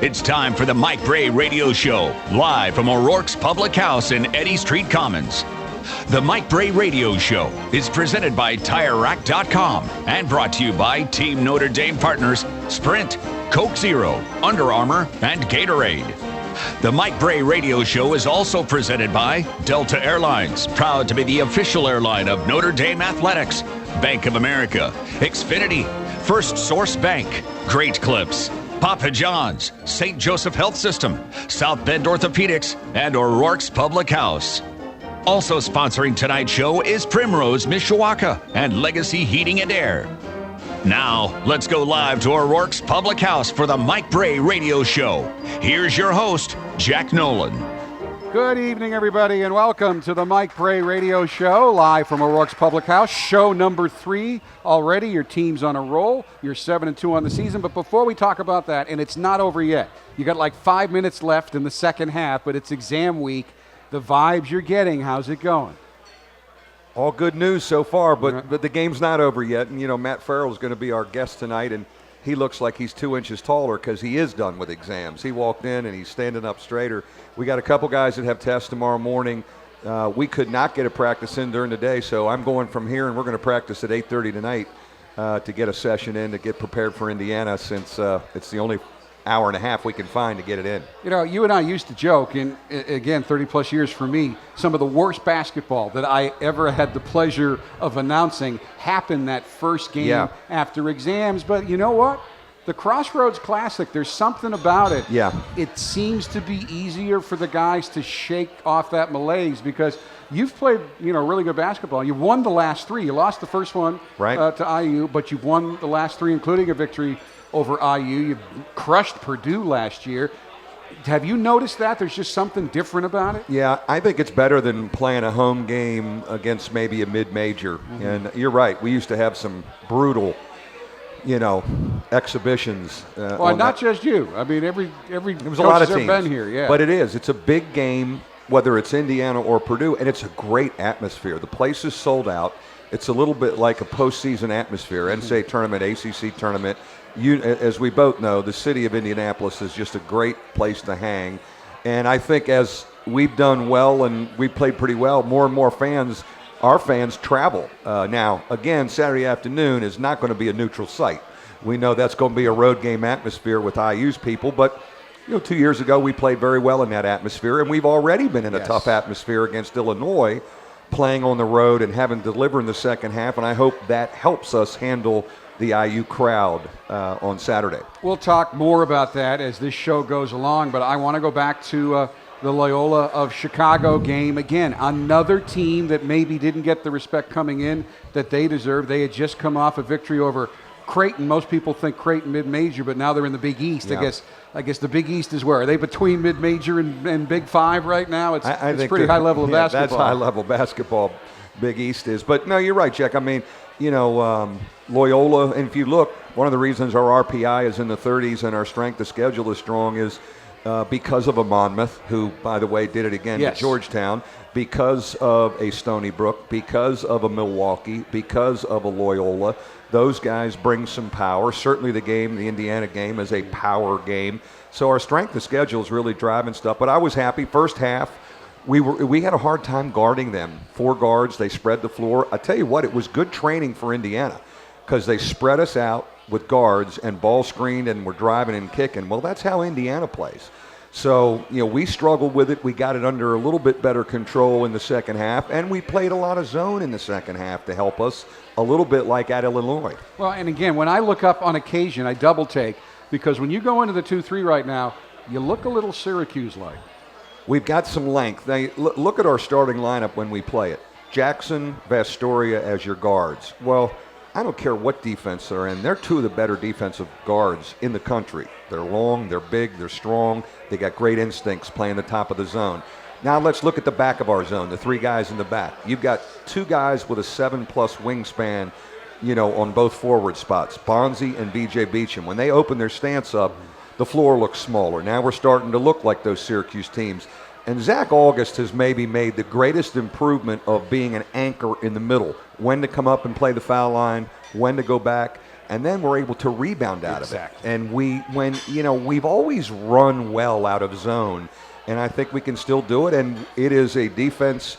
It's time for the Mike Brey Radio Show, live from O'Rourke's Public House in Eddy Street Commons. The Mike Brey Radio Show is presented by TireRack.com and brought to you by Team Notre Dame partners Sprint, Coke Zero, Under Armour, and Gatorade. The Mike Brey Radio Show is also presented by Delta Airlines, proud to be the official airline of Notre Dame Athletics, Bank of America, Xfinity, First Source Bank, Great Clips, Papa John's, St. Joseph Health System, South Bend Orthopedics, and O'Rourke's Public House. Also sponsoring tonight's show is Primrose Mishawaka and Legacy Heating and Air. Now, let's go live to O'Rourke's Public House for the Mike Brey Radio Show. Here's your host, Jack Nolan. Good evening, everybody, and welcome to the Mike Brey Radio Show, live from O'Rourke's Public House. Show number 3 already. Your team's on a roll. You're 7-2 on the season. But before we talk about that, and it's not over yet. You got like 5 minutes left in the second half, but it's exam week. The vibes you're getting, how's it going? All good news so far, but the game's not over yet. And, you know, Matt Farrell's going to be our guest tonight, and he looks like he's 2 inches taller because he is done with exams. He walked in, and he's standing up straighter. We got a couple guys that have tests tomorrow morning. We could not get a practice in during the day, so I'm going from here, and we're going to practice at 8:30 tonight to get a session in to get prepared for Indiana, since it's the only hour and a half we can find to get it in. You know, you and I used to joke, and again, 30-plus years for me, some of the worst basketball that I ever had the pleasure of announcing happened that first game after exams. But you know what? The Crossroads Classic, there's something about it. Yeah. It seems to be easier for the guys to shake off that malaise because you've played, you know, really good basketball. You won the last 3. You lost the first one to IU, but you've won the last 3, including a victory over IU. You crushed Purdue last year. Have you noticed that? There's just something different about it? Yeah, I think it's better than playing a home game against maybe a mid-major. Mm-hmm. And you're right. We used to have some brutal, you know, exhibitions. Well, not just you. I mean, every there was a lot of teams been here. Yeah. But it's a big game, whether it's Indiana or Purdue, and it's a great atmosphere. The place is sold out. It's a little bit like a postseason atmosphere, NCAA tournament, ACC tournament. As we both know, the city of Indianapolis is just a great place to hang. And I think as we've done well and we've played pretty well, more and more fans, our fans travel. Now, again, Saturday afternoon is not going to be a neutral site. We know that's going to be a road game atmosphere with IU's people. But, you know, 2 years ago we played very well in that atmosphere, and we've already been in a tough atmosphere against Illinois, playing on the road and having to deliver in the second half. And I hope that helps us handle the IU crowd on Saturday. We'll talk more about that as this show goes along, but I want to go back to the Loyola of Chicago game. Again, another team that maybe didn't get the respect coming in that they deserve. They had just come off a victory over Creighton. Most people think Creighton mid-major, but now they're in the Big East. Yeah. I guess the Big East is where? Are they between mid-major and Big Five right now? It's pretty high level of basketball. That's high level basketball, Big East is. But no, you're right, Jack. I mean, you know, Loyola, and if you look, one of the reasons our RPI is in the 30s and our strength of schedule is strong is because of a Monmouth, who, by the way, did it again at Georgetown, because of a Stony Brook, because of a Milwaukee, because of a Loyola. Those guys bring some power. Certainly the Indiana game, is a power game. So our strength of schedule is really driving stuff. But I was happy. First half, we had a hard time guarding them. 4 guards, they spread the floor. I tell you what, it was good training for Indiana because they spread us out with guards and ball screened and we're driving and kicking. Well, that's how Indiana plays. So, you know, we struggled with it. We got it under a little bit better control in the second half, and we played a lot of zone in the second half to help us, a little bit like at Illinois. Well, and again, when I look up on occasion, I double take, because when you go into the 2-3 right now, you look a little Syracuse-like. We've got some length. Now, look at our starting lineup when we play it. Jackson, Vastoria as your guards. Well, I don't care what defense they're in. They're 2 of the better defensive guards in the country. They're long, they're big, they're strong. They got great instincts playing the top of the zone. Now let's look at the back of our zone, the 3 guys in the back. You've got 2 guys with a 7+ wingspan, you know, on both forward spots, Bonzi and BJ Beecham. When they open their stance up, the floor looks smaller. Now we're starting to look like those Syracuse teams. And Zach August has maybe made the greatest improvement of being an anchor in the middle, when to come up and play the foul line, when to go back. and then we're able to rebound out Exactly. of it. And we've always run well out of zone, and I think we can still do it. And it is a defense.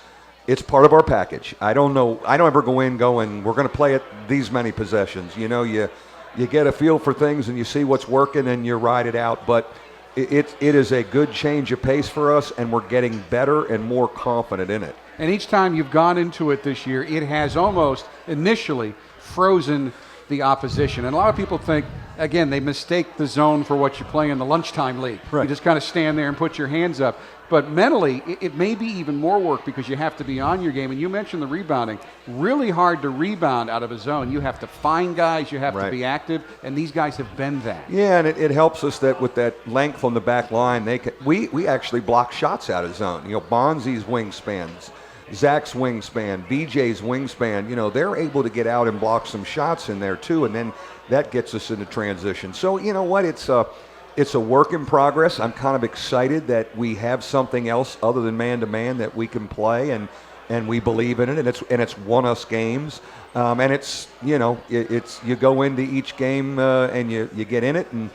It's part of our package. I don't ever go in going, we're going to play it these many possessions. You get a feel for things and you see what's working and you ride it out. But it is a good change of pace for us, and we're getting better and more confident in it. And each time you've gone into it this year, it has almost initially frozen the opposition. And a lot of people think, again, they mistake the zone for what you play in the lunchtime league. Right. You just kind of stand there and put your hands up. But mentally, it may be even more work because you have to be on your game. And you mentioned the rebounding. Really hard to rebound out of a zone. You have to find guys. You have to be active. And these guys have been that. Yeah, and it helps us that with that length on the back line, we actually block shots out of zone. Bonzi's wingspans, Zach's wingspan, BJ's wingspan, they're able to get out and block some shots in there too, and then that gets us into transition. So you know what? It's a work in progress. I'm kind of excited that we have something else other than man-to-man that we can play, and we believe in it, and it's won us games. And it's you go into each game and you get in it, and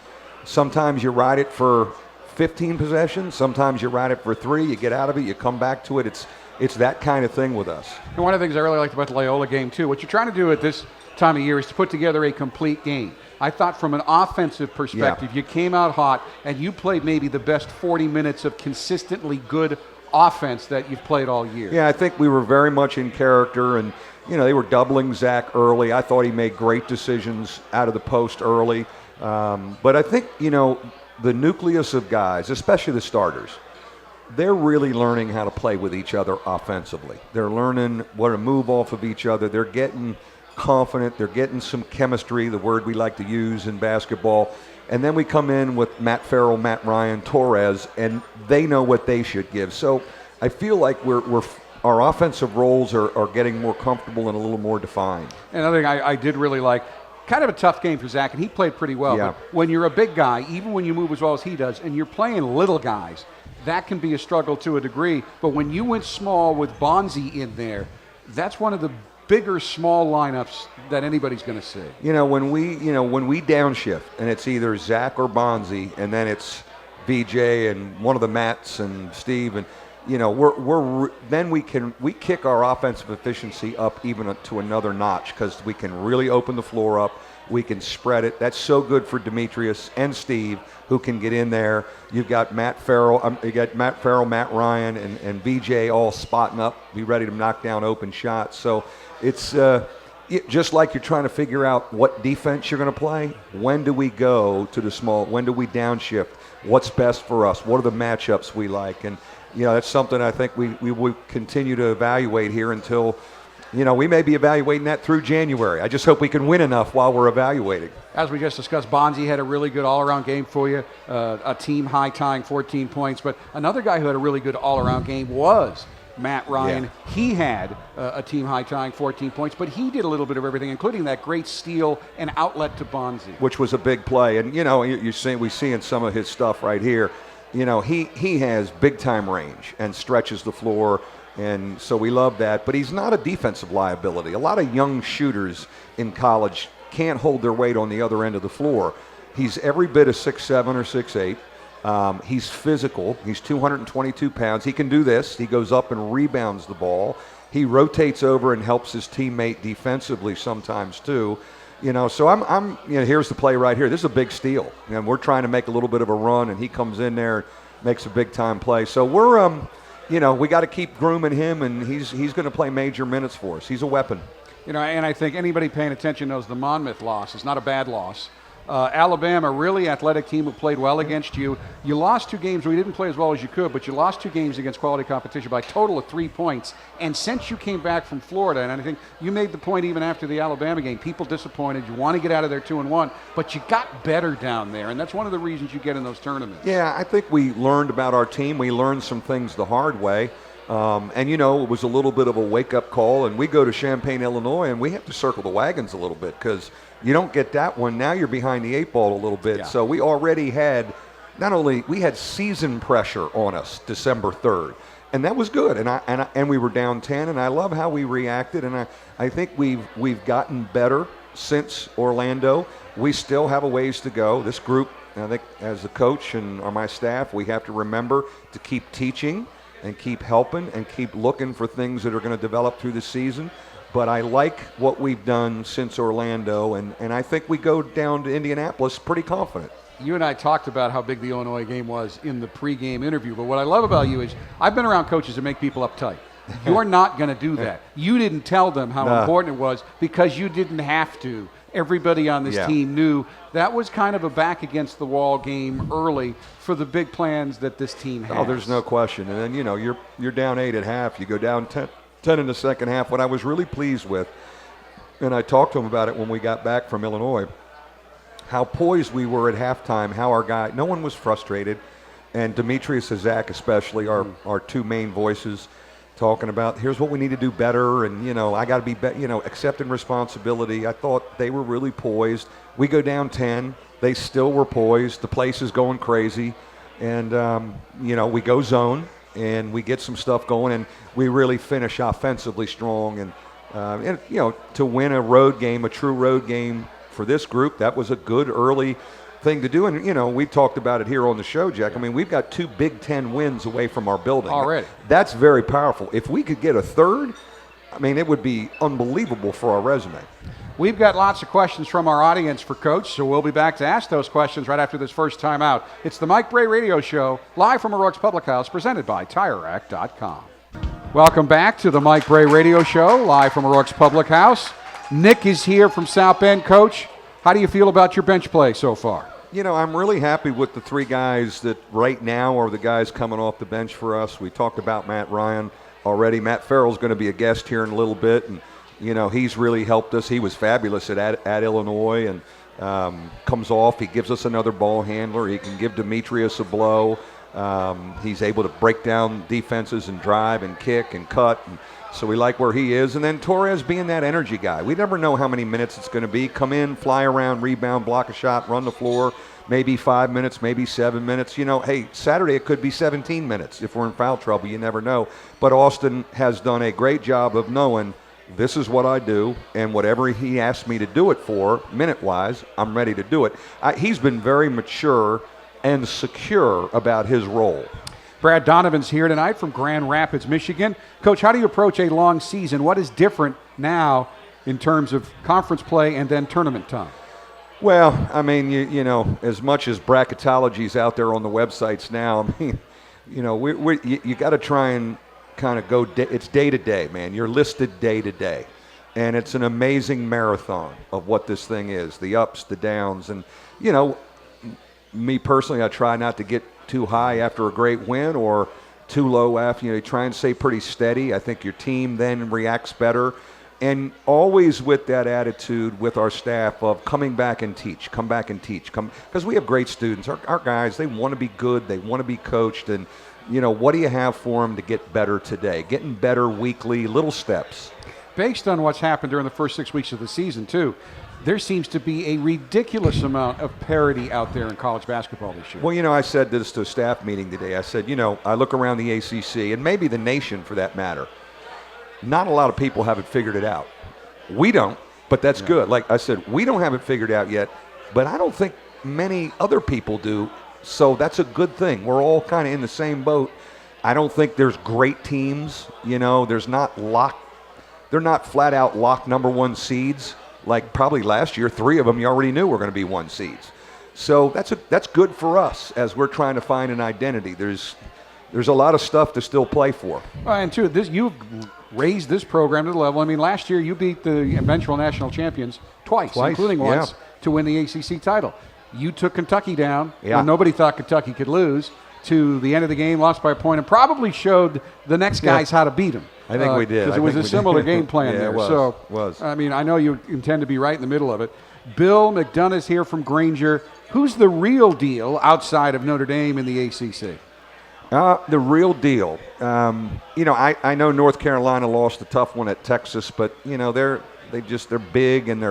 sometimes you ride it for 15 possessions, sometimes you ride it for 3, you get out of it, you come back to it. It's that kind of thing with us. And one of the things I really liked about the Loyola game, too, what you're trying to do at this time of year is to put together a complete game. I thought from an offensive perspective, you came out hot and you played maybe the best 40 minutes of consistently good offense that you've played all year. Yeah, I think we were very much in character, and, they were doubling Zach early. I thought he made great decisions out of the post early. But I think, the nucleus of guys, especially the starters, they're really learning how to play with each other offensively. They're learning what to move off of each other. They're getting confident. They're getting some chemistry, the word we like to use in basketball. And then we come in with Matt Farrell, Matt Ryan, Torres, and they know what they should give. So I feel like our offensive roles are getting more comfortable and a little more defined. Another thing I did really like, kind of a tough game for Zach, and he played pretty well. Yeah. But when you're a big guy, even when you move as well as he does, and you're playing little guys, that can be a struggle to a degree. But when you went small with Bonzi in there, that's one of the bigger small lineups that anybody's going to see. When we downshift and it's either Zach or Bonzi, and then it's BJ and one of the Matts and Steve, and then we kick our offensive efficiency up even to another notch because we can really open the floor up. We can spread it. That's so good for Demetrius and Steve, who can get in there. You've got Matt Farrell, Matt Ryan, and BJ all spotting up, be ready to knock down open shots. So it's just like you're trying to figure out what defense you're going to play. When do we go to the small? When do we downshift? What's best for us? What are the matchups we like? And that's something I think we will continue to evaluate here until. We may be evaluating that through January. I just hope we can win enough while we're evaluating. As we just discussed, Bonzi had a really good all-around game for you, a team high tying 14 points. But another guy who had a really good all-around game was Matt Ryan. Yeah. He had a team high tying 14 points, but he did a little bit of everything, including that great steal and outlet to Bonzi. Which was a big play. And, we see in some of his stuff right here, he has big-time range and stretches the floor. And so we love that. But he's not a defensive liability. A lot of young shooters in college can't hold their weight on the other end of the floor. He's every bit of 6'7" or 6'8". He's physical. He's 222 pounds. He can do this. He goes up and rebounds the ball. He rotates over and helps his teammate defensively sometimes too. So I'm here's the play right here. This is a big steal. And we're trying to make a little bit of a run, and he comes in there and makes a big-time play. So we're we got to keep grooming him, and he's going to play major minutes for us. He's a weapon. And I think anybody paying attention knows the Monmouth loss is not a bad loss. Alabama, really athletic team who played well against you. You lost 2 games where you didn't play as well as you could, but you lost 2 games against quality competition by a total of 3 points. And since you came back from Florida, and I think you made the point even after the Alabama game, people disappointed. You want to get out of there 2-1, but you got better down there, and that's one of the reasons you get in those tournaments. Yeah, I think we learned about our team. We learned some things the hard way. And it was a little bit of a wake-up call, and we go to Champaign, Illinois, and we have to circle the wagons a little bit because you don't get that one. Now you're behind the 8 ball a little bit. Yeah. So we already had we had season pressure on us December 3rd, and that was good. And we were down 10, and I love how we reacted, and I think we've gotten better since Orlando. We still have a ways to go. This group, I think, as a coach and my staff, we have to remember to keep teaching and keep helping and keep looking for things that are going to develop through the season. But I like what we've done since Orlando, and I think we go down to Indianapolis pretty confident. You and I talked about how big the Illinois game was in the pregame interview, but what I love about you is I've been around coaches that make people uptight. You're not going to do that. You didn't tell them how important it was because you didn't have to. Everybody on this team knew that was kind of a back against the wall game early for the big plans that this team has. Oh, there's no question. And then, you're down 8 at half. You go down 10 in the second half. What I was really pleased with, and I talked to him about it when we got back from Illinois, how poised we were at halftime, how our guy, no one was frustrated. And Demetrius and Zach especially, our two main voices, talking about here's what we need to do better, and I got to be accepting responsibility. I thought they were really poised. We go down 10, they still were poised. The place is going crazy, and we go zone and we get some stuff going, and we really finish offensively strong. And to win a road game, a true road game for this group, that was a good early thing to do. And, we talked about it here on the show, Jack. I mean, we've got 2 Big Ten wins away from our building. Already. That's very powerful. If we could get a third, I mean, it would be unbelievable for our resume. We've got lots of questions from our audience for Coach, so we'll be back to ask those questions right after this first time out. It's the Mike Brey Radio Show, live from O'Rourke's Public House, presented by TireRack.com. Welcome back to the Mike Brey Radio Show, live from O'Rourke's Public House. Nick is here from South Bend. Coach, how do you feel about your bench play so far? I'm really happy with the 3 guys that right now are the guys coming off the bench for us. We talked about Matt Ryan already. Matt Farrell's going to be a guest here in a little bit, and he's really helped us. He was fabulous at Illinois, and comes off. He gives us another ball handler. He can give Demetrius a blow. He's able to break down defenses and drive and kick and cut. And so we like where he is. And then Torres being that energy guy. We never know how many minutes it's going to be. Come in, fly around, rebound, block a shot, run the floor. Maybe 5 minutes, maybe 7 minutes. Hey, Saturday it could be 17 minutes if we're in foul trouble. You never know. But Austin has done a great job of knowing this is what I do, and whatever he asks me to do it for, minute-wise, I'm ready to do it. He's been very mature and secure about his role. Brad Donovan's here tonight from Grand Rapids, Michigan. Coach, how do you approach a long season? What is different now in terms of conference play and then tournament time? Well, I mean, as much as bracketology's out there on the websites now, I mean, you got to try and kind of go, it's day to day, man. You're listed day to day. And it's an amazing marathon of what this thing is, the ups, the downs. And, me personally, I try not to get too high after a great win or too low after. You try and stay pretty steady. I think your team then reacts better. And always with that attitude with our staff of coming back and teach, come back and teach. Because we have great students. Our guys, they want to be good. They want to be coached. And, what do you have for them to get better today? Getting better weekly, little steps. Based on what's happened during the first 6 weeks of the season, too, there seems to be a ridiculous amount of parity out there in college basketball this year. Well, I said this to a staff meeting today. I said, I look around the ACC, and maybe the nation for that matter, not a lot of people haven't figured it out. We don't, but that's good. Like I said, we don't have it figured out yet, but I don't think many other people do, so that's a good thing. We're all kind of in the same boat. I don't think there's great teams. There's not they're not flat-out locked number 1 seeds. Like probably last year, 3 of them you already knew were going to be 1 seeds. So that's good for us as we're trying to find an identity. There's a lot of stuff to still play for. And too, you've raised this program to the level. I mean, last year you beat the eventual national champions twice including once, to win the ACC title. You took Kentucky down when nobody thought Kentucky could lose. To the end of the game, lost by a point, and probably showed the next guys how to beat them. I think we did. Because it was a similar game plan there. It was. So, it was. I mean, I know you intend to be right in the middle of it. Bill McDonough's here from Granger. Who's the real deal outside of Notre Dame in the ACC? The real deal. I know North Carolina lost a tough one at Texas, but they're big and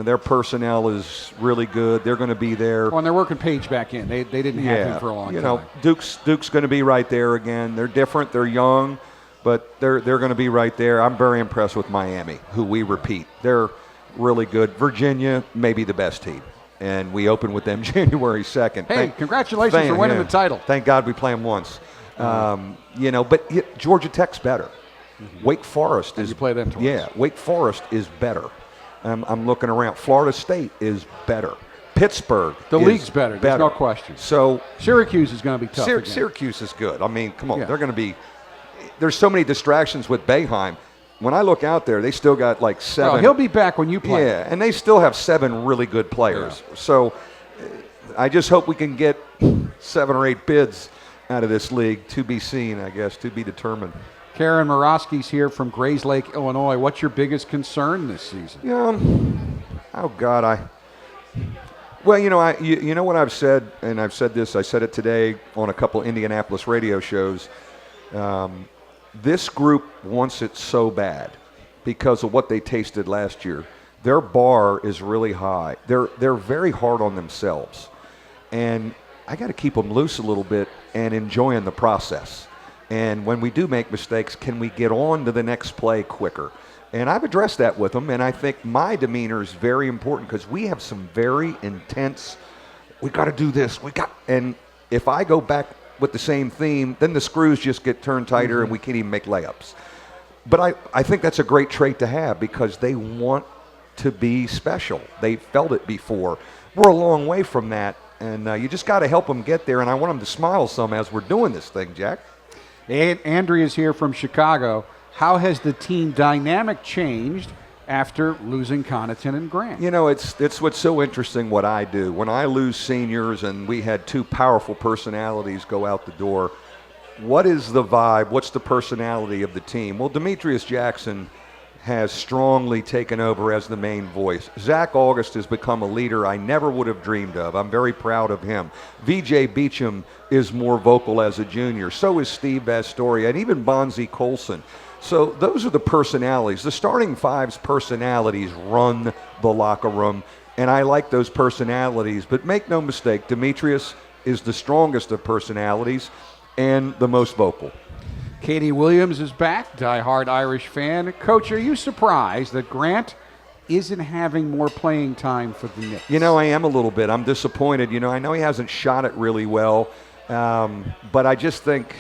their personnel is really good. They're going to be there. Well, and they're working Page back in. They didn't have him for a long time. Duke's going to be right there again. They're different. They're young, but they're going to be right there. I'm very impressed with Miami, who we repeat. They're really good. Virginia may be the best team, and we open with them January 2nd. Hey, congratulations for winning the title. Thank God we play them once. But Georgia Tech's better. Wake Forest is. You play them twice. Yeah, Wake Forest is better. I'm looking around. Florida State is better. Pittsburgh. The league's better. There's no question. So Syracuse is going to be tough. Syracuse is good. I mean, come on. Yeah. They're going to be. There's so many distractions with Boeheim. When I look out there, they still got like 7. Well, he'll be back when you play. Yeah, and they still have 7 really good players. Yeah. So I just hope we can get 7 or 8 bids out of this league. To be seen, I guess, to be determined. Karen Morosky's here from Grays Lake, Illinois. What's your biggest concern this season? Oh God, Well, you know what I've said, and I've said this. I said it today on a couple Indianapolis radio shows. This group wants it so bad because of what they tasted last year. Their bar is really high. They're very hard on themselves, and I got to keep them loose a little bit and enjoying the process. And when we do make mistakes, can we get on to the next play quicker? And I've addressed that with them, and I think my demeanor is very important because we have some very intense, we got to do this, and if I go back with the same theme, then the screws just get turned tighter and we can't even make layups. But I think that's a great trait to have because they want to be special. They felt it before. We're a long way from that, and you just got to help them get there, and I want them to smile some as we're doing this thing, Jack. Andrea's here from Chicago. How has the team dynamic changed after losing Connaughton and Grant? It's what's so interesting what I do. When I lose seniors and we had 2 powerful personalities go out the door, what is the vibe? What's the personality of the team? Well, Demetrius Jackson has strongly taken over as the main voice. Zach August has become a leader I never would have dreamed of. I'm very proud of him. VJ Beecham is more vocal as a junior. So is Steve Vastoria and even Bonzi Colson. So those are the personalities. The starting 5's personalities run the locker room, and I like those personalities. But make no mistake, Demetrius is the strongest of personalities and the most vocal. Katie Williams is back, diehard Irish fan. Coach, are you surprised that Grant isn't having more playing time for the Knicks? I am a little bit. I'm disappointed. I know he hasn't shot it really well, but I just think,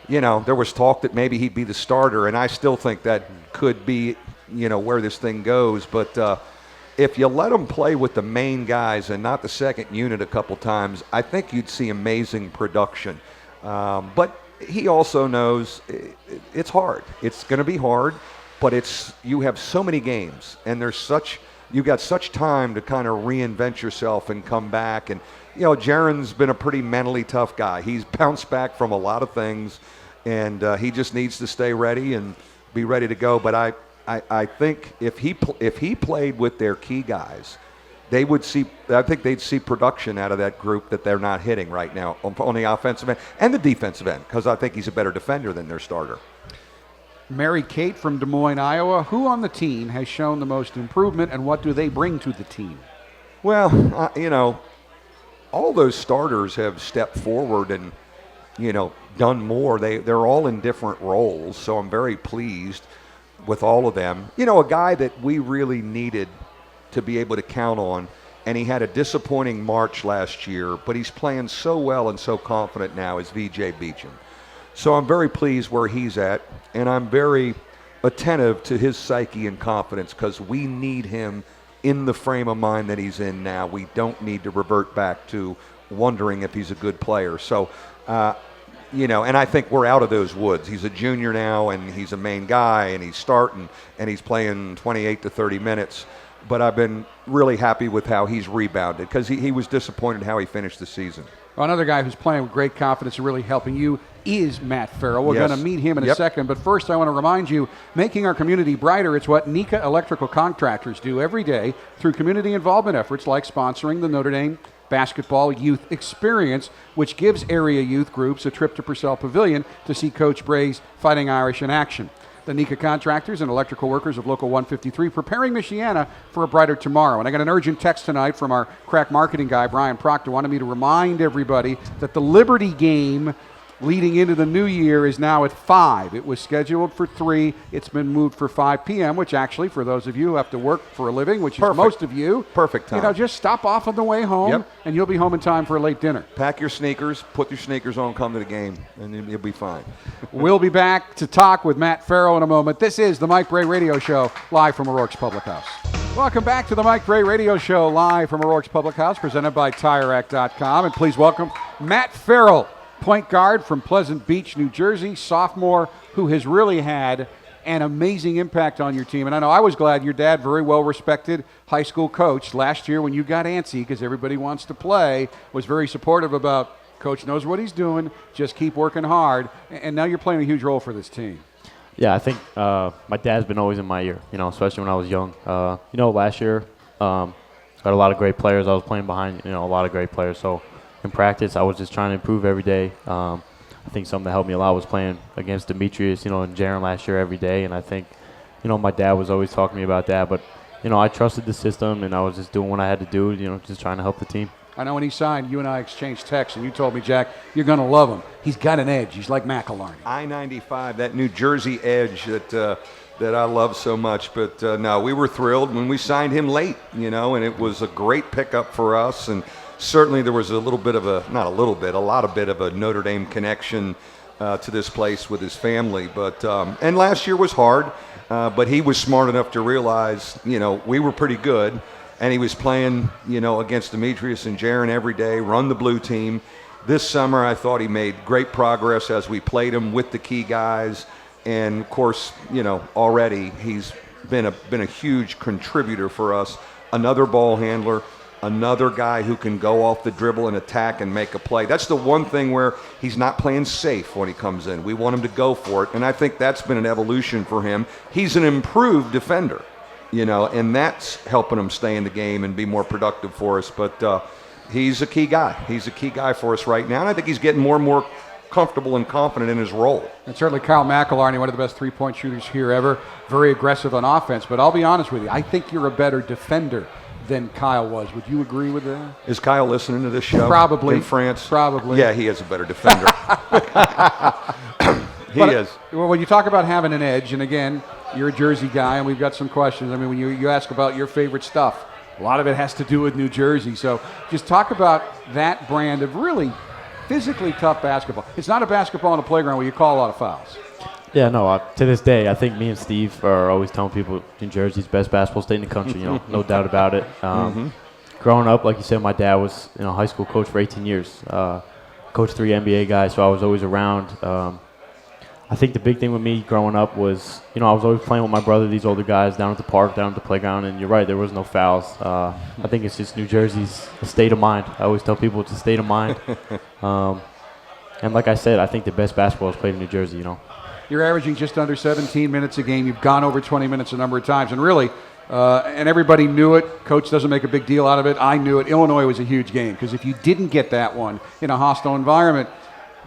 there was talk that maybe he'd be the starter, and I still think that could be, where this thing goes. But if you let him play with the main guys and not the second unit a couple times, I think you'd see amazing production. But he also knows it's hard. It's going to be hard, but you have so many games, and you've got such time to kind of reinvent yourself and come back. And Jaron's been a pretty mentally tough guy. He's bounced back from a lot of things, and he just needs to stay ready and be ready to go. But I think if he played with their key guys, I think they'd see production out of that group that they're not hitting right now on the offensive end and the defensive end, because I think he's a better defender than their starter. Mary Kate from Des Moines, Iowa. Who on the team has shown the most improvement, and what do they bring to the team? Well, all those starters have stepped forward and, done more. They're all in different roles, so I'm very pleased with all of them. A guy that we really needed to be able to count on, and he had a disappointing March last year, but he's playing so well and so confident now, is VJ Beecham. So I'm very pleased where he's at, and I'm very attentive to his psyche and confidence because we need him in the frame of mind that he's in now. We don't need to revert back to wondering if he's a good player. So, and I think we're out of those woods. He's a junior now, and he's a main guy, and he's starting, and he's playing 28 to 30 minutes. But I've been really happy with how he's rebounded because he was disappointed how he finished the season. Well, another guy who's playing with great confidence and really helping you is Matt Farrell. We're going to meet him in a second. But first, I want to remind you, making our community brighter, it's what Nika Electrical Contractors do every day through community involvement efforts like sponsoring the Notre Dame Basketball Youth Experience, which gives area youth groups a trip to Purcell Pavilion to see Coach Brey's Fighting Irish in action. The Nika contractors and electrical workers of Local 153 preparing Michiana for a brighter tomorrow. And I got an urgent text tonight from our crack marketing guy, Brian Proctor, wanted me to remind everybody that the Liberty game leading into the new year is now at 5. It was scheduled for 3. It's been moved for 5 p.m., which actually, for those of you who have to work for a living, which is most of you, perfect time. Just stop off on the way home, and you'll be home in time for a late dinner. Pack your sneakers, put your sneakers on, come to the game, and you'll be fine. We'll be back to talk with Matt Farrell in a moment. This is the Mike Brey Radio Show, live from O'Rourke's Public House. Welcome back to the Mike Brey Radio Show, live from O'Rourke's Public House, presented by TireRack.com. And please welcome Matt Farrell, point guard from Pleasant Beach, New Jersey, sophomore, who has really had an amazing impact on your team. And I know I was glad your dad, very well-respected high school coach, last year when you got antsy because everybody wants to play, was very supportive about, Coach knows what he's doing, just keep working hard. And now you're playing a huge role for this team. Yeah, I think my dad's been always in my ear, especially when I was young. Last year, got a lot of great players. I was playing behind, a lot of great players. So in practice, I was just trying to improve every day. I think something that helped me a lot was playing against Demetrius, and Jaron last year every day. And I think, my dad was always talking to me about that. But, I trusted the system, and I was just doing what I had to do, just trying to help the team. I know when he signed, you and I exchanged texts, and you told me, Jack, you're going to love him. He's got an edge. He's like McElharney. I-95, that New Jersey edge that I love so much. But, no, we were thrilled when we signed him late, and it was a great pickup for us. And certainly there was a lot of bit of a Notre Dame connection to this place with his family. But and last year was hard, but he was smart enough to realize, we were pretty good. And he was playing, against Demetrius and Jaron every day, run the blue team. This summer, I thought he made great progress as we played him with the key guys. And, of course, already he's been a huge contributor for us. Another ball handler, another guy who can go off the dribble and attack and make a play. That's the one thing where he's not playing safe when he comes in. We want him to go for it, and I think that's been an evolution for him. He's an improved defender. And that's helping him stay in the game and be more productive for us. But he's a key guy. He's a key guy for us right now. And I think he's getting more and more comfortable and confident in his role. And certainly Kyle McElharney, one of the best three-point shooters here ever. Very aggressive on offense. But I'll be honest with you, I think you're a better defender than Kyle was. Would you agree with that? Is Kyle listening to this show? Probably. In France? Probably. Yeah, he is a better defender. He is. Well, when you talk about having an edge, and again, you're a Jersey guy, and we've got some questions. I mean, when you ask about your favorite stuff, a lot of it has to do with New Jersey. So just talk about that brand of really physically tough basketball. It's not a basketball on a playground where you call a lot of fouls. Yeah, no, to this day, I think me and Steve are always telling people New Jersey's best basketball state in the country, no doubt about it. Growing up, like you said, my dad was high school coach for 18 years, coached 3 NBA guys, so I was always around. I think the big thing with me growing up was, I was always playing with my brother, these older guys, down at the park, down at the playground, and you're right, there was no fouls. I think it's just New Jersey's a state of mind. I always tell people it's a state of mind. And like I said, I think the best basketball is played in New Jersey, You're averaging just under 17 minutes a game. You've gone over 20 minutes a number of times. And really, and everybody knew it. Coach doesn't make a big deal out of it. I knew it. Illinois was a huge game because if you didn't get that one in a hostile environment,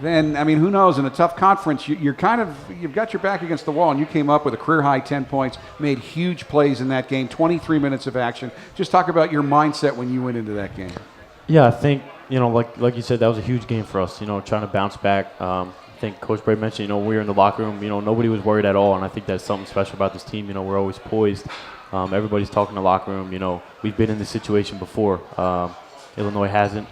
then, who knows, in a tough conference, you've got your back against the wall, and you came up with a career-high 10 points, made huge plays in that game, 23 minutes of action. Just talk about your mindset when you went into that game. Yeah, I think, like you said, that was a huge game for us, trying to bounce back. I think Coach Brey mentioned, we were in the locker room, nobody was worried at all, and I think that's something special about this team. We're always poised. Everybody's talking in the locker room. We've been in this situation before. Illinois hasn't.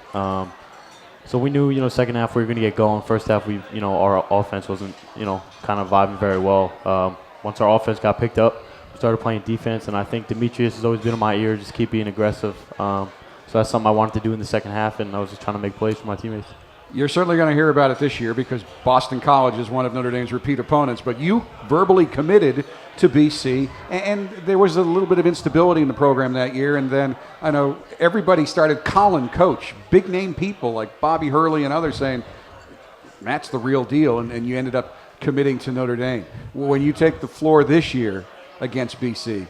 So we knew, second half we were going to get going. First half, our offense wasn't, kind of vibing very well. Once our offense got picked up, we started playing defense, and I think Demetrius has always been in my ear, just keep being aggressive. So that's something I wanted to do in the second half, and I was just trying to make plays for my teammates. You're certainly going to hear about it this year because Boston College is one of Notre Dame's repeat opponents, but you verbally committed to BC, and there was a little bit of instability in the program that year, and then I know everybody started calling Coach, big-name people like Bobby Hurley and others saying, Matt's the real deal, and you ended up committing to Notre Dame. When you take the floor this year against BC,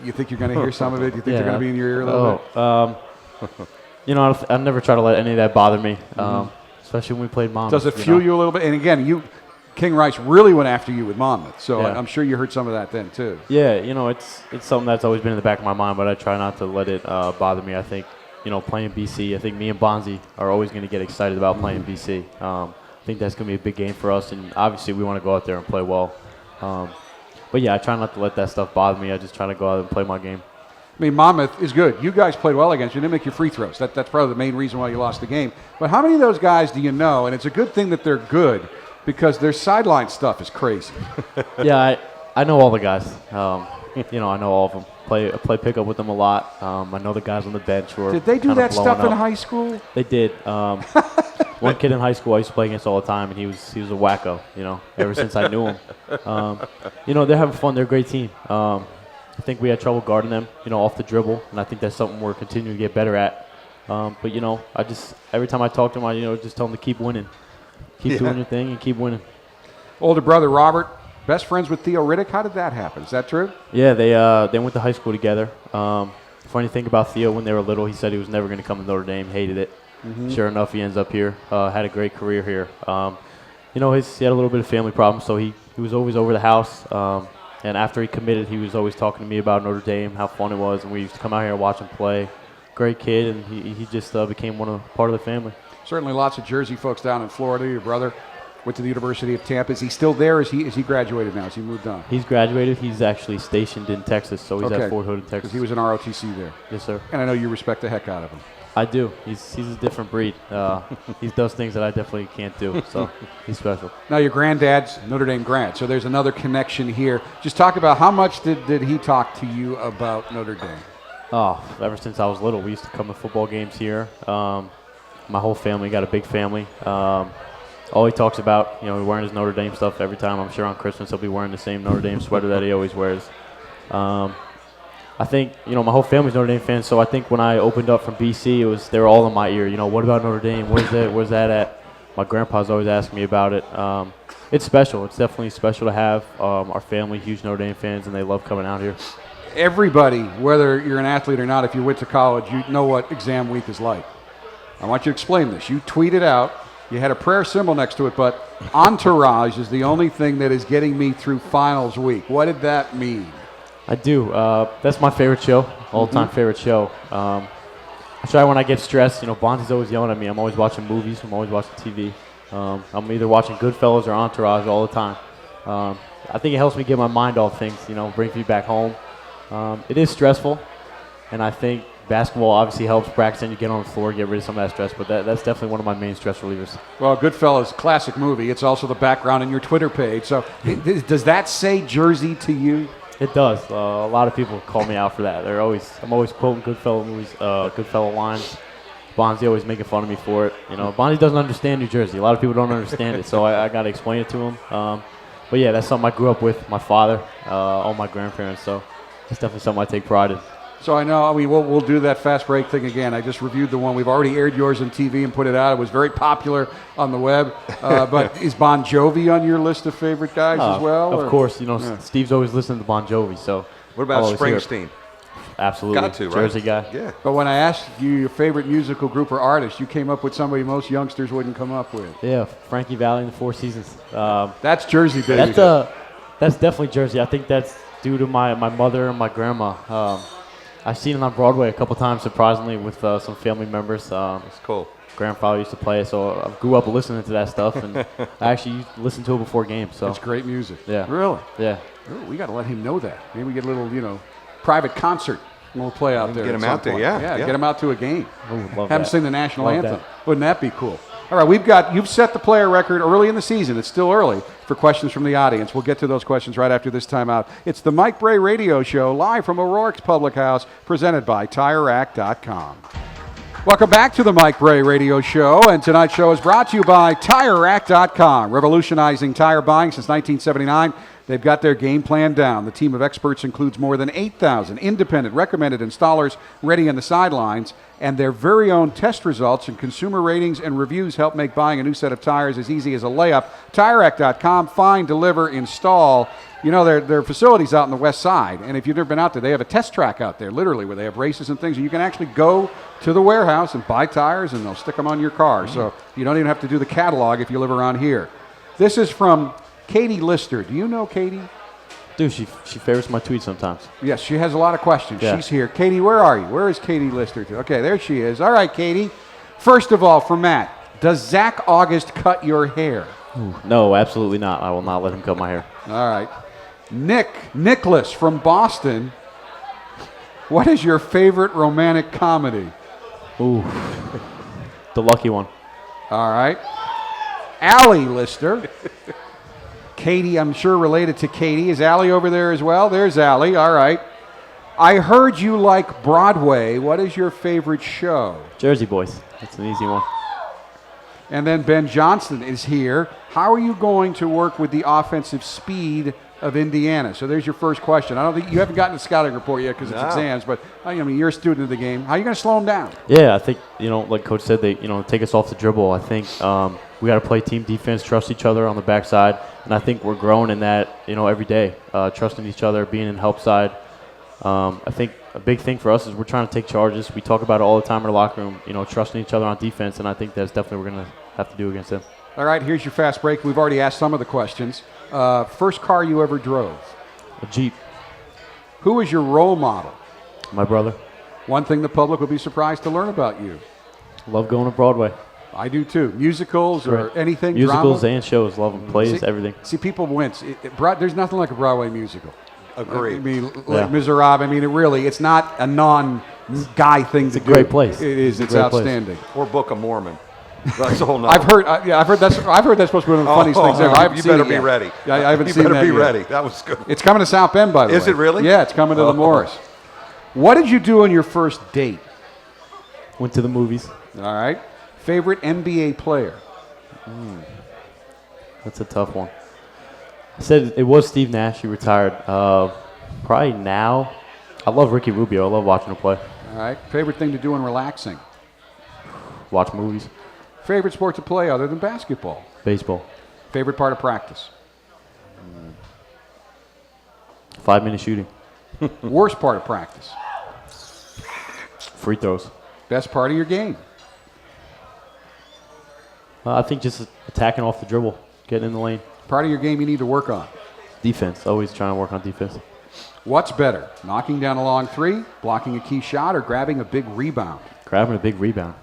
you think you're going to hear some of it? You think they're going to be in your ear a little bit? I never try to let any of that bother me. Especially when we played Monmouth. Does it fuel you a little bit? And again, King Rice really went after you with Monmouth, so I'm sure you heard some of that then too. Yeah, it's something that's always been in the back of my mind, but I try not to let it bother me. I think, playing BC, I think me and Bonzi are always going to get excited about playing BC. I think that's going to be a big game for us, and obviously we want to go out there and play well. But yeah, I try not to let that stuff bother me. I just try to go out and play my game. I mean, Monmouth is good. You guys played well against you. Didn't make your free throws. That's probably the main reason why you lost the game. But how many of those guys do you know? And it's a good thing that they're good because their sideline stuff is crazy. Yeah, I know all the guys. I know all of them. Play pickup with them a lot. I know the guys on the bench who are Did they do that stuff in up. high school? They did. One kid in high school I used to play against all the time, and he was a wacko. Ever since I knew him. They're having fun. They're a great team. I think we had trouble guarding them, off the dribble, and I think that's something we're continuing to get better at. But I just every time I talk to them, I just tell them to keep winning, keep doing your thing, and keep winning. Older brother Robert, best friends with Theo Riddick. How did that happen? Is that true? Yeah, they went to high school together. Funny thing about Theo, when they were little, he said he was never going to come to Notre Dame. Hated it. Mm-hmm. Sure enough, he ends up here. Had a great career here. He had a little bit of family problems, so he was always over the house. And after he committed, he was always talking to me about Notre Dame, how fun it was, and we used to come out here and watch him play. Great kid, and he just became part of the family. Certainly lots of Jersey folks down in Florida. Your brother went to the University of Tampa. Is he still there? Is he graduated now? Has he moved on? He's graduated. He's actually stationed in Texas, so he's at Fort Hood in Texas. Because he was in ROTC there. Yes, sir. And I know you respect the heck out of him. I do. He's a different breed. He does things that I definitely can't do, so he's special. Now, your granddad's Notre Dame grad, so there's another connection here. Just talk about how much did he talk to you about Notre Dame? Oh, ever since I was little. We used to come to football games here. My whole family, got a big family. All he talks about, wearing his Notre Dame stuff every time. I'm sure on Christmas he'll be wearing the same Notre Dame sweater that he always wears. I think, my whole family's Notre Dame fans, so I think when I opened up from BC, they were all in my ear. What about Notre Dame? Where's that at? My grandpa's always asking me about it. It's special. It's definitely special to have. Our family, huge Notre Dame fans, and they love coming out here. Everybody, whether you're an athlete or not, if you went to college, you know what exam week is like. I want you to explain this. You tweeted out, you had a prayer symbol next to it, but entourage is the only thing that is getting me through finals week. What did that mean? I do. That's my favorite show, all-time favorite show. I try when I get stressed. Bonzi's always yelling at me. I'm always watching movies. I'm always watching TV. I'm either watching Goodfellas or Entourage all the time. I think it helps me get my mind off things, bring me back home. It is stressful, and I think basketball obviously helps practicing. You get on the floor, get rid of some of that stress, but that's definitely one of my main stress relievers. Well, Goodfellas, classic movie. It's also the background in your Twitter page. So does that say Jersey to you? It does. A lot of people call me out for that. I'm always quoting Goodfellas movies, Goodfellas lines. Bonzi always making fun of me for it. Bonzi doesn't understand New Jersey. A lot of people don't understand it, so I got to explain it to him. But yeah, that's something I grew up with. My father, all my grandparents. So it's definitely something I take pride in. So I know, we'll do that fast break thing again. I just reviewed the one. We've already aired yours on TV and put it out. It was very popular on the web. But is Bon Jovi on your list of favorite guys as well? Of course. Steve's always listening to Bon Jovi. So what about Springsteen? Absolutely. Got to, right? Jersey guy. Yeah. But when I asked you your favorite musical group or artist, you came up with somebody most youngsters wouldn't come up with. Yeah, Frankie Valli and the Four Seasons. That's Jersey, baby. That's definitely Jersey. I think that's due to my mother and my grandma. I've seen it on Broadway a couple times, surprisingly, with some family members. That's cool. Grandfather used to play it, so I grew up listening to that stuff, and I actually listened to it before games. So it's great music. Yeah. Really? Yeah. Ooh, we got to let him know that. Maybe we get a little, private concert and we'll play out there. Get him out there, yeah. Get him out to a game. Love Have him that. sing the national Love anthem. that. Wouldn't that be cool? All right, you've set the player record early in the season. It's still early for questions from the audience. We'll get to those questions right after this timeout. It's the Mike Brey Radio Show, live from O'Rourke's Public House, presented by TireRack.com. Welcome back to the Mike Brey Radio Show, and tonight's show is brought to you by TireRack.com, revolutionizing tire buying since 1979. They've got their game plan down. The team of experts includes more than 8,000 independent recommended installers ready on the sidelines, and their very own test results and consumer ratings and reviews help make buying a new set of tires as easy as a layup. TireRack.com, find, deliver, install. Their facilities out on the west side, and if you've never been out there, they have a test track out there, literally, where they have races and things, and you can actually go to the warehouse and buy tires, and they'll stick them on your car. So you don't even have to do the catalog if you live around here. This is from Katie Lister. Do you know Katie? Dude, she favorites my tweets sometimes. Yes, she has a lot of questions. Yeah. She's here. Katie, where are you? Where is Katie Lister? Okay, there she is. All right, Katie. First of all, for Matt, Does Zach August cut your hair? No, absolutely not. I will not let him cut my hair. All right. Nicholas from Boston. What is your favorite romantic comedy? Ooh, the lucky one. All right. Allie Lister. Katie, I'm sure related to Katie. Is Allie over there as well? There's Allie. All right. I heard you like Broadway. What is your favorite show? Jersey Boys. That's an easy one. And then Ben Johnson is here. How are you going to work with the offensive speed of Indiana? So there's your first question. I don't think you haven't gotten a scouting report yet because it's exams, but I mean you're a student of the game. How are you going to slow them down? Yeah, I think like Coach said, they take us off the dribble. I think we got to play team defense, trust each other on the backside, and I think we're growing in that every day, trusting each other, being in help side. I think a big thing for us is we're trying to take charges. We talk about it all the time in the locker room, trusting each other on defense, and I think that's definitely what we're going to have to do against them. All right, here's your fast break. We've already asked some of the questions. First car you ever drove? A Jeep. Who was your role model? My brother. One thing the public would be surprised to learn about you. Love going to Broadway. I do too. Musicals or anything? Musicals drama? and shows. Love them. Plays, everything. See, people wince. There's nothing like a Broadway musical. Agreed. I mean, like Miserable. I mean, it's not a non-guy thing to do. It's a great place. It is. It's outstanding. Or Book of Mormon. That's a whole nother. I've heard that's supposed to be one of the funniest things ever. You better be ready. I haven't seen that yet. You better be ready. That was good. It's coming to South Bend, by the way. Is it really? Yeah, it's coming to the Morris. What did you do on your first date? Went to the movies. All right. Favorite NBA player? That's a tough one. I said it was Steve Nash. He retired. Probably now. I love Ricky Rubio. I love watching him play. All right. Favorite thing to do when relaxing? Watch movies. Favorite sport to play other than basketball? Baseball. Favorite part of practice? 5-minute shooting. Worst part of practice? Free throws. Best part of your game? I think just attacking off the dribble, getting in the lane. Part of your game you need to work on? Defense. Always trying to work on defense. What's better, knocking down a long three, blocking a key shot, or grabbing a big rebound? Grabbing a big rebound.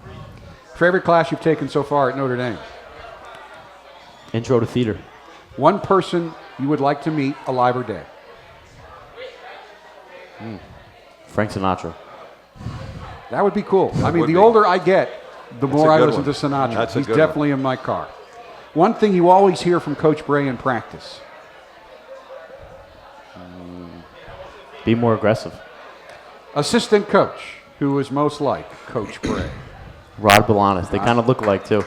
Favorite class you've taken so far at Notre Dame? Intro to theater. One person you would like to meet, alive or dead? Frank Sinatra. That would be cool. I mean, would the be. older I get, the more I good listen one. to Sinatra. That's a He's good definitely in my car. One thing you always hear from Coach Brey in practice? Be more aggressive. Assistant coach, who is most like Coach Brey? Rod Balanis. They kind of look alike, too.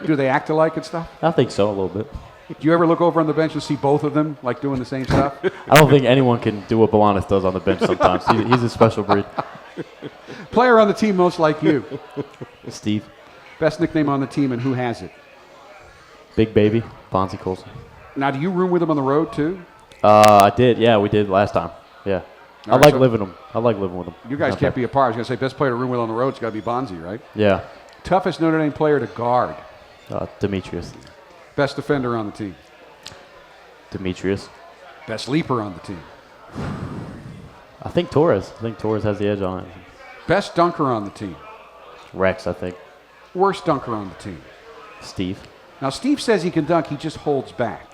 Do they act alike and stuff? I think so, a little bit. Do you ever look over on the bench and see both of them like doing the same stuff? I don't think anyone can do what Balanis does on the bench sometimes. He's a special breed. Player on the team most like you? Steve. Best nickname on the team and who has it? Big Baby. Bonzi Colson. Now, do you room with him on the road too? I did. Yeah, we did last time. Yeah. All I right, like so living with him. I like living with him. You guys can't be apart. I was going to say best player to room with on the road's got to be Bonzi, right? Yeah. Toughest Notre Dame player to guard? Demetrius. Best defender on the team? Demetrius. Best leaper on the team? I think Torres. I think Torres has the edge on it. Best dunker on the team? Rex, I think. Worst dunker on the team? Steve. Now, Steve says he can dunk. He just holds back.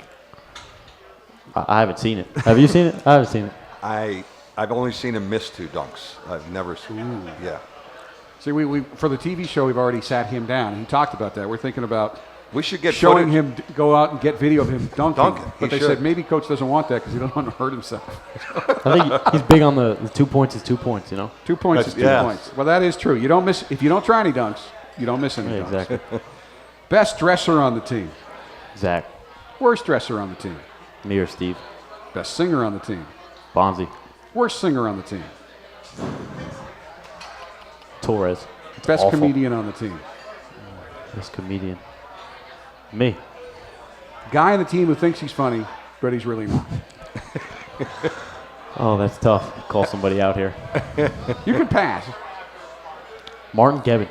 I haven't seen it. Have you seen it? I haven't seen it. I've only seen him miss 2 dunks. I've never seen. Yeah. See, we for the TV show, we've already sat him down. He talked about that. We're thinking about We should get showing footage. him go out and get video of him dunking. But He they said should. maybe coach doesn't want that because he doesn't want to hurt himself. I think he's big on the 2 points is 2 points, 2 points is 2 yeah. points. Well, that is true. You don't miss if you don't try any dunks. You don't miss any Yeah, dunks. exactly. Best dresser on the team? Zach. Worst dresser on the team? Me or Steve. Best singer on the team? Bonzi. Worst singer on the team? Torres. Best awful. comedian on the team? Best comedian. Me. Guy on the team who thinks he's funny, but he's really not. Oh, that's tough. Call somebody out here. You can pass. Martin Gebbin.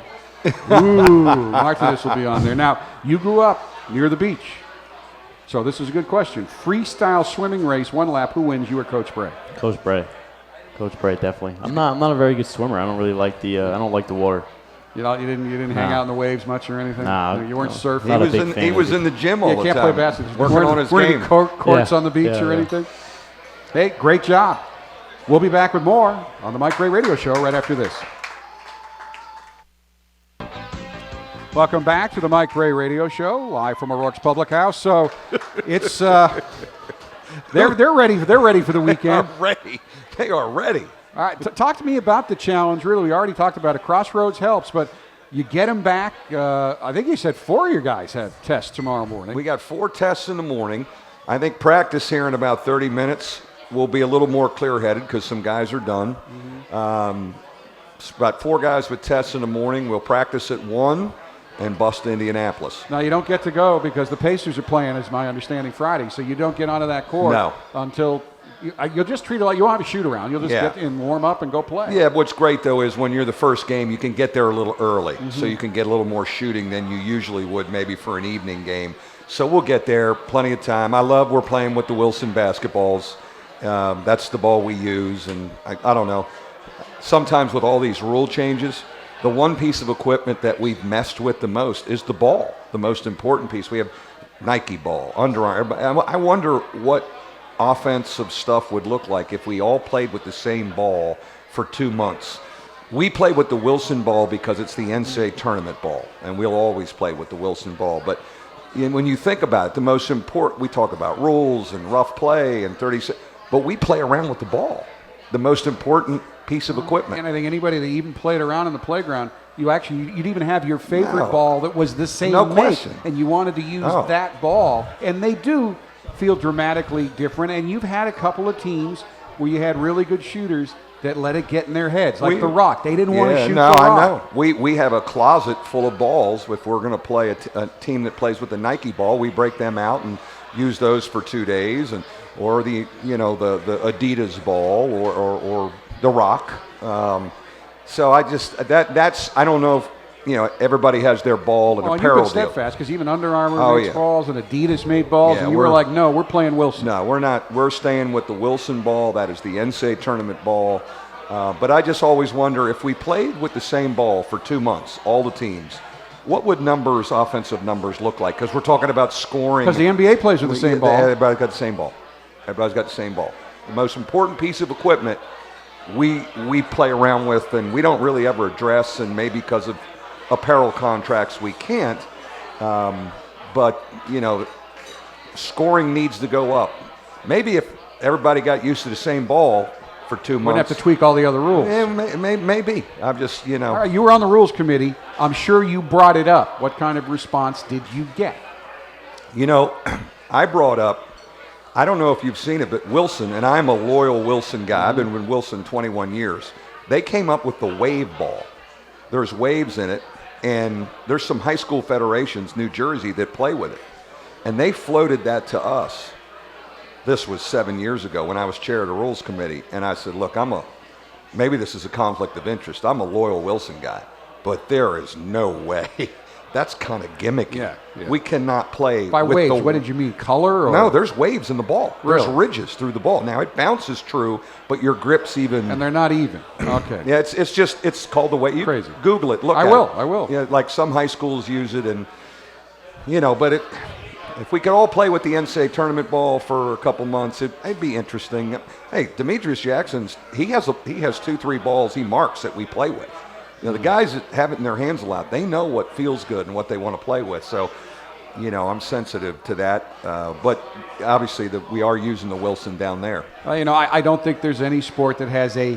Ooh, Martin, this will be on there. Now, you grew up near the beach. So this is a good question. Freestyle swimming race, 1 lap. Who wins, you or Coach Brey? Coach Brey. Coach Brey, definitely. I'm not a very good swimmer. I don't really like the I don't like the water. You didn't hang out in the waves much or anything? Nah, you weren't surfing? Not a big fan He was in the gym all the time. You can't play basketball. Working on his weren't game. any courts on the beach or anything? Hey, great job. We'll be back with more on the Mike Brey Radio Show right after this. Welcome back to the Mike Brey Radio Show, live from O'Rourke's Public House. So it's they're ready. They're ready for the weekend. Ready. They are ready. All right, talk to me about the challenge. Really, we already talked about it. Crossroads helps, but you get them back. I think you said 4 of your guys have tests tomorrow morning. We got 4 tests in the morning. I think practice here in about 30 minutes will be a little more clear-headed because some guys are done. It's about 4 guys with tests in the morning. We'll practice at 1 and bust to Indianapolis. Now, you don't get to go because the Pacers are playing, is my understanding, Friday, so you don't get onto that court until you'll just treat it like you won't have a shoot-around. You'll just get in, warm up, and go play. Yeah, what's great, though, is when you're the first game, you can get there a little early, so you can get a little more shooting than you usually would maybe for an evening game. So we'll get there, plenty of time. I love we're playing with the Wilson basketballs. That's the ball we use, and I don't know. Sometimes with all these rule changes, the one piece of equipment that we've messed with the most is the ball, the most important piece. We have Nike ball, Under Armour. I wonder what offensive stuff would look like if we all played with the same ball for 2 months. We play with the Wilson ball because it's the NCAA tournament ball, and we'll always play with the Wilson ball. But when you think about it, the most important, we talk about rules and rough play and 36, but we play around with the ball, the most important piece of equipment. And I think anybody that even played around in the playground, you'd even have your favorite ball that was the same make, and you wanted to use that ball. And they do feel dramatically different. And you've had a couple of teams where you had really good shooters that let it get in their heads, like the Rock. They didn't want to shoot the Rock. I know. We have a closet full of balls. If we're going to play a team that plays with the Nike ball, we break them out and use those for 2 days, or the Adidas ball or the Rock. So that's I don't know if everybody has their ball and apparel deal. You Steadfast because even Under Armour makes balls and Adidas made balls, and you were like, no, we're playing Wilson. No, we're not. We're staying with the Wilson ball. That is the NCAA tournament ball. But I just always wonder if we played with the same ball for 2 months, all the teams, what would offensive numbers look like? Because we're talking about scoring. Because the NBA plays with the same ball. Everybody's got the same ball. Everybody's got the same ball. The most important piece of equipment we play around with, and we don't really ever address, and maybe because of apparel contracts we can't. But scoring needs to go up. Maybe if everybody got used to the same ball for 2 months. We'd have to tweak all the other rules. Yeah, maybe. I'm just, All right, you were on the rules committee. I'm sure you brought it up. What kind of response did you get? I brought up, I don't know if you've seen it, but Wilson, and I'm a loyal Wilson guy. I've been with Wilson 21 years. They came up with the wave ball. There's waves in it, and there's some high school federations, New Jersey, that play with it. And they floated that to us. This was 7 years ago when I was chair of the rules committee, and I said, look, maybe this is a conflict of interest. I'm a loyal Wilson guy, but there is no way. That's kind of gimmicky. Yeah. We cannot play by waves. What did you mean, color? Or? No, there's waves in the ball. Really? There's ridges through the ball. Now it bounces true, but your grip's even. And they're not even. Okay. Yeah, it's called the way. Crazy. Google it. Look. I will. Yeah, like some high schools use it, and but if we could all play with the NCAA tournament ball for a couple months, it'd be interesting. Hey, Demetrius Jackson's he has 2-3 balls he marks that we play with. The guys that have it in their hands a lot, they know what feels good and what they want to play with. So, I'm sensitive to that. But obviously, we are using the Wilson down there. I don't think there's any sport that has a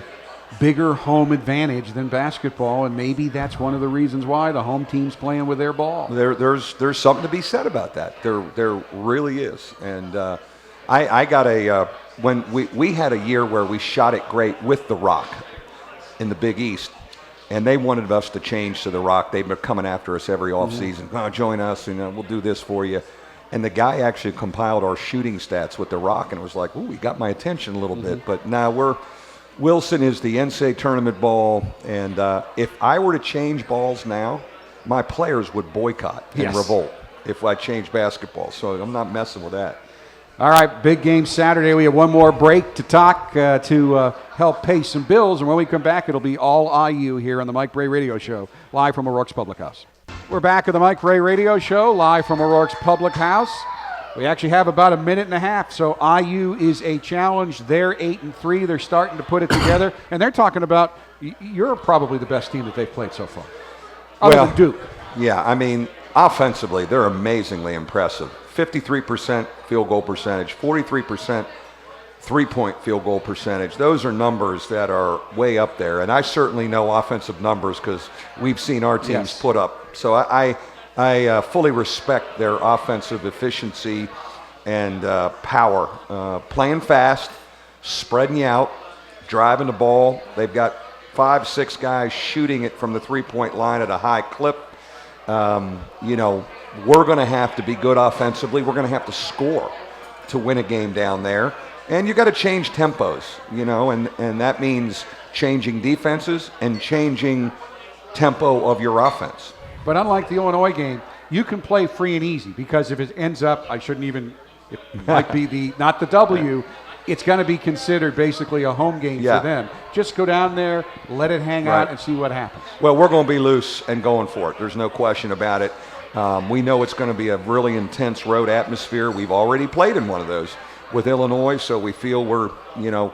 bigger home advantage than basketball, and maybe that's one of the reasons why the home team's playing with their ball. There's something to be said about that. There really is. And I got when we had a year where we shot it great with the Rock in the Big East. And they wanted us to change to the Rock. They've been coming after us every offseason. Join us, we'll do this for you. And the guy actually compiled our shooting stats with the Rock, and it was like, ooh, he got my attention a little bit. But now Wilson is the NCAA tournament ball, and if I were to change balls now, my players would boycott and revolt if I changed basketball. So I'm not messing with that. All right, big game Saturday. We have one more break to talk to help pay some bills. And when we come back, it'll be all IU here on the Mike Brey Radio Show, live from O'Rourke's Public House. We're back at the Mike Brey Radio Show, live from O'Rourke's Public House. We actually have about a minute and a half, so IU is a challenge. They're 8-3. They're starting to put it together, and they're talking about you're probably the best team that they've played so far, other than Duke. Yeah, I mean, offensively, they're amazingly impressive. 53% field goal percentage, 43% three-point field goal percentage. Those are numbers that are way up there, and I certainly know offensive numbers because we've seen our teams put up. So I fully respect their offensive efficiency and power. Playing fast, spreading you out, driving the ball. They've got 5-6 guys shooting it from the three-point line at a high clip. We're going to have to be good offensively. We're going to have to score to win a game down there. And you got to change tempos, and that means changing defenses and changing tempo of your offense. But unlike the Illinois game, you can play free and easy because if it ends up, it might be not the W, it's going to be considered basically a home game for them. Just go down there, let it hang out, and see what happens. Well, we're going to be loose and going for it. There's no question about it. We know it's going to be a really intense road atmosphere. We've already played in one of those with Illinois, so we feel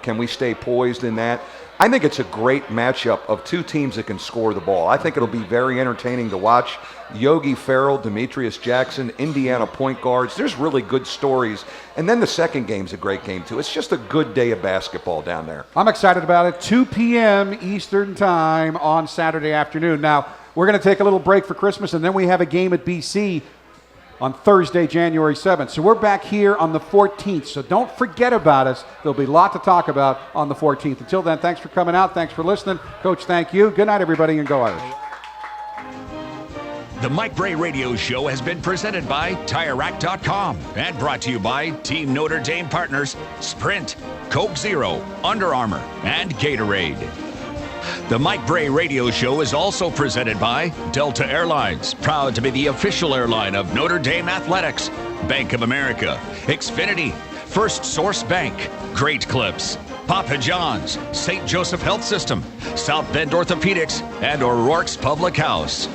can we stay poised in that? I think it's a great matchup of two teams that can score the ball. I think it'll be very entertaining to watch. Yogi Ferrell, Demetrius Jackson, Indiana point guards. There's really good stories. And then the second game's a great game, too. It's just a good day of basketball down there. I'm excited about it. 2 p.m. Eastern time on Saturday afternoon. Now, we're going to take a little break for Christmas, and then we have a game at BC on Thursday, January 7th. So we're back here on the 14th. So don't forget about us. There'll be a lot to talk about on the 14th. Until then, thanks for coming out. Thanks for listening. Coach, thank you. Good night, everybody, and go Irish. The Mike Brey Radio Show has been presented by TireRack.com and brought to you by Team Notre Dame partners Sprint, Coke Zero, Under Armour, and Gatorade. The Mike Brey Radio Show is also presented by Delta Airlines, proud to be the official airline of Notre Dame Athletics, Bank of America, Xfinity, First Source Bank, Great Clips, Papa John's, St. Joseph Health System, South Bend Orthopedics, and O'Rourke's Public House.